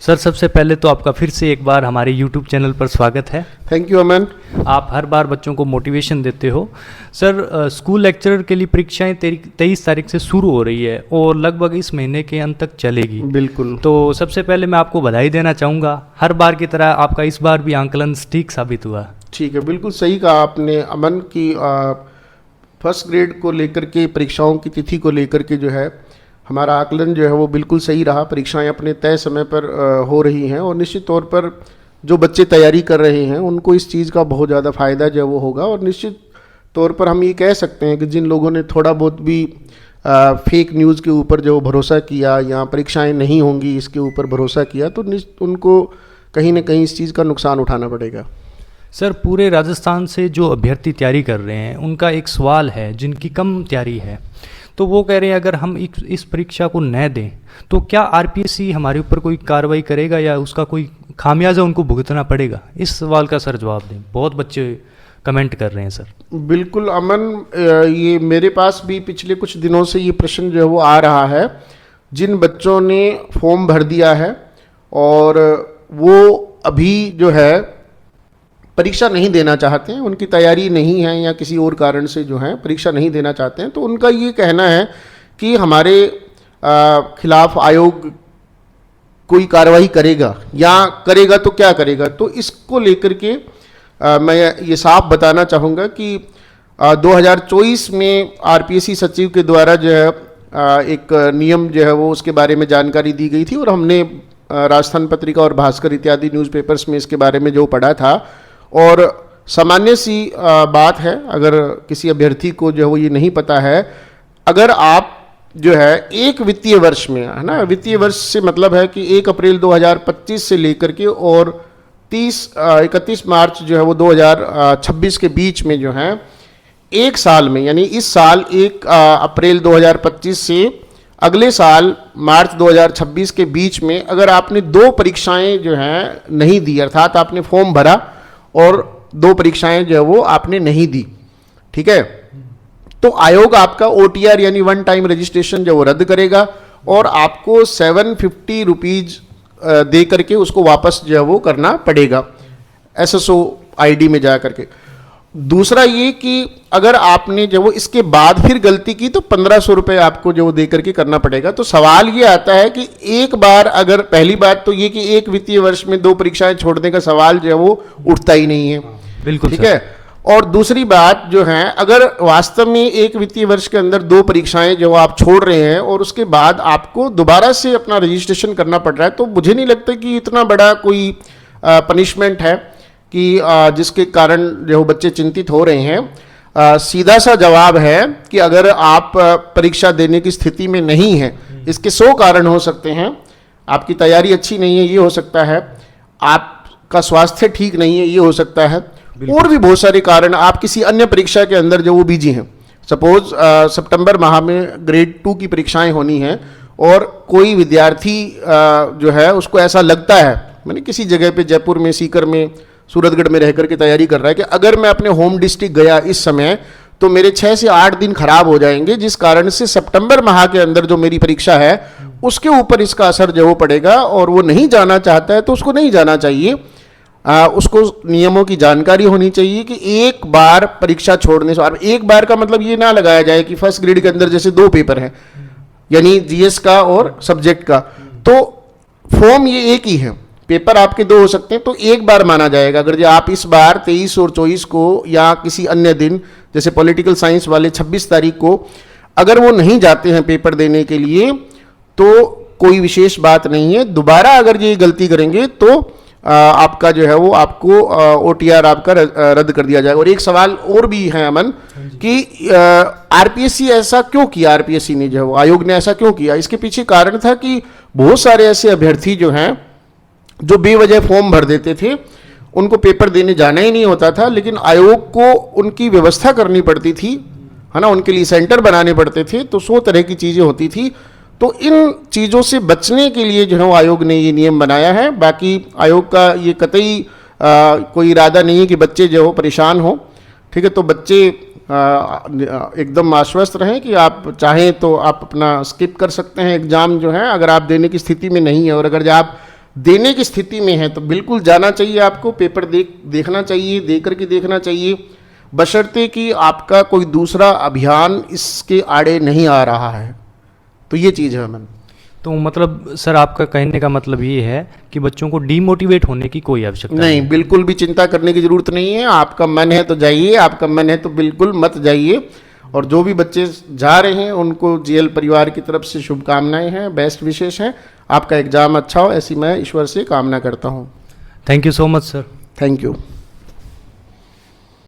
Sir, सबसे पहले तो आपका फिर से एक बार हमारे YouTube चैनल पर स्वागत है। थैंक यू अमन। आप हर बार बच्चों को मोटिवेशन देते हो। सर, स्कूल लेक्चरर के लिए परीक्षाएं 23 तारीख से शुरू हो रही है और लगभग इस महीने के अंत तक चलेगी। बिल्कुल। तो सबसे पहले मैं आपको बधाई देना चाहूँगा। हर बार की तरह आपका इस बार भी आंकलन ठीक साबित हुआ। ठीक है, बिल्कुल सही कहा आपने अमन की फर्स्ट ग्रेड को लेकर के परीक्षाओं की तिथि को लेकर के जो है हमारा आकलन जो है वो बिल्कुल सही रहा। परीक्षाएं अपने तय समय पर हो रही हैं और निश्चित तौर पर जो बच्चे तैयारी कर रहे हैं उनको इस चीज़ का बहुत ज़्यादा फ़ायदा जो है वो होगा। और निश्चित तौर पर हम ये कह सकते हैं कि जिन लोगों ने थोड़ा बहुत भी फेक न्यूज़ के ऊपर जो भरोसा किया या परीक्षाएं नहीं होंगी इसके ऊपर भरोसा किया, तो उनको कहीं ना कहीं इस चीज़ का नुकसान उठाना पड़ेगा। सर, पूरे राजस्थान से जो अभ्यर्थी तैयारी कर रहे हैं उनका एक सवाल है जिनकी कम तैयारी है, तो वो कह रहे हैं अगर हम इस परीक्षा को न दें तो क्या आरपीएससी हमारे ऊपर कोई कार्रवाई करेगा या उसका कोई खामियाजा उनको भुगतना पड़ेगा? इस सवाल का सर जवाब दें। बहुत बच्चे कमेंट कर रहे हैं सर। बिल्कुल अमन, ये मेरे पास भी पिछले कुछ दिनों से ये प्रश्न जो है वो आ रहा है। जिन बच्चों ने फॉर्म भर दिया है और वो अभी जो है परीक्षा नहीं देना चाहते हैं, उनकी तैयारी नहीं है या किसी और कारण से जो है परीक्षा नहीं देना चाहते हैं, तो उनका ये कहना है कि हमारे खिलाफ आयोग कोई कार्रवाई करेगा या करेगा तो क्या करेगा। तो इसको लेकर के मैं ये साफ बताना चाहूँगा कि 2024 में आरपीएससी सचिव के द्वारा जो है एक नियम जो है वो उसके बारे में जानकारी दी गई थी और हमने राजस्थान पत्रिका और भास्कर इत्यादि न्यूज़पेपर्स में इसके बारे में जो पढ़ा था। और सामान्य सी बात है, अगर किसी अभ्यर्थी को जो है वो ये नहीं पता है, अगर आप जो है एक वित्तीय वर्ष में, है ना, वित्तीय वर्ष से मतलब है कि 1 अप्रैल 2025 से लेकर के और 31 मार्च जो है वो 2026 के बीच में जो है एक साल में, यानी इस साल 1 अप्रैल 2025 से अगले साल मार्च 2026 के बीच में अगर आपने 2 परीक्षाएं जो हैं नहीं दी, अर्थात आपने फॉर्म भरा और 2 परीक्षाएं जो है वो आपने नहीं दी, ठीक है, तो आयोग आपका OTR यानी वन टाइम रजिस्ट्रेशन जो वो रद्द करेगा और आपको 750 रुपीज़ दे करके उसको वापस जो है वो करना पड़ेगा SSO ID में जा करके। दूसरा ये कि अगर आपने जो वो इसके बाद फिर गलती की तो 1500 रुपये आपको जो दे करके करना पड़ेगा। तो सवाल ये आता है कि एक बार, अगर पहली बात तो ये कि एक वित्तीय वर्ष में 2 परीक्षाएं छोड़ने का सवाल जो है वो उठता ही नहीं है। बिल्कुल, ठीक है। और दूसरी बात जो है, अगर वास्तव में एक वित्तीय वर्ष के अंदर 2 परीक्षाएं जो आप छोड़ रहे हैं और उसके बाद आपको दोबारा से अपना रजिस्ट्रेशन करना पड़ रहा है, तो मुझे नहीं लगता कि इतना बड़ा कोई पनिशमेंट है कि जिसके कारण जो बच्चे चिंतित हो रहे हैं। सीधा सा जवाब है कि अगर आप परीक्षा देने की स्थिति में नहीं हैं, इसके 100 कारण हो सकते हैं। आपकी तैयारी अच्छी नहीं है, ये हो सकता है, आपका स्वास्थ्य ठीक नहीं है, ये हो सकता है, और भी बहुत सारे कारण। आप किसी अन्य परीक्षा के अंदर जो वो बिजी हैं, सपोज सितंबर माह में ग्रेड 2 की परीक्षाएं होनी हैं और कोई विद्यार्थी जो है उसको ऐसा लगता है, मैंने किसी जगह पे जयपुर में, सीकर में, सूरतगढ़ में रह करके तैयारी कर रहा है कि अगर मैं अपने होम डिस्ट्रिक्ट गया इस समय तो मेरे 6 से 8 दिन खराब हो जाएंगे, जिस कारण से सितंबर माह के अंदर जो मेरी परीक्षा है उसके ऊपर इसका असर जो वो पड़ेगा और वो नहीं जाना चाहता है तो उसको नहीं जाना चाहिए। उसको नियमों की जानकारी होनी चाहिए कि एक बार परीक्षा छोड़ने से, और एक बार का मतलब ये ना लगाया जाए कि फर्स्ट ग्रेड के अंदर जैसे 2 पेपर हैं, यानी GS का और सब्जेक्ट का, तो फॉर्म ये एक ही है, पेपर आपके 2 हो सकते हैं, तो एक बार माना जाएगा। अगर जो आप इस बार 23 और 24 को या किसी अन्य दिन जैसे पॉलिटिकल साइंस वाले 26 तारीख को अगर वो नहीं जाते हैं पेपर देने के लिए तो कोई विशेष बात नहीं है। दोबारा अगर ये गलती करेंगे तो आपका जो है वो आपको OTR आपका रद्द कर दिया जाएगा। और एक सवाल और भी है अमन कि आरपीएससी ऐसा क्यों किया, आरपीएससी ने जो है वो आयोग ने ऐसा क्यों किया, इसके पीछे कारण था कि बहुत सारे ऐसे अभ्यर्थी जो हैं जो बेवजह फॉर्म भर देते थे, उनको पेपर देने जाना ही नहीं होता था, लेकिन आयोग को उनकी व्यवस्था करनी पड़ती थी, है ना, उनके लिए सेंटर बनाने पड़ते थे, तो 100 तरह की चीज़ें होती थी। तो इन चीज़ों से बचने के लिए जो है आयोग ने ये नियम बनाया है। बाकी आयोग का ये कतई कोई इरादा नहीं है कि बच्चे जो हो परेशान हो, ठीक है। तो बच्चे एकदम आश्वस्त रहें कि आप चाहें तो आप अपना स्किप कर सकते हैं एग्ज़ाम जो है, अगर आप देने की स्थिति में नहीं है। और अगर आप देने की स्थिति में है तो बिल्कुल जाना चाहिए, आपको पेपर देखना चाहिए, दे करके देखना चाहिए, बशर्ते कि आपका कोई दूसरा अभियान इसके आड़े नहीं आ रहा है। तो ये चीज़ है अमन। तो मतलब सर आपका कहने का मतलब ये है कि बच्चों को डीमोटिवेट होने की कोई आवश्यकता नहीं, बिल्कुल भी चिंता करने की जरूरत नहीं है। आपका मन है तो जाइए, आपका मन है तो बिल्कुल मत जाइए। और जो भी बच्चे जा रहे हैं उनको जीएल परिवार की तरफ से शुभकामनाएं हैं, बेस्ट विशेष हैं। आपका एग्जाम अच्छा हो ऐसी मैं ईश्वर से कामना करता हूँ। Thank you so much sir. Thank you.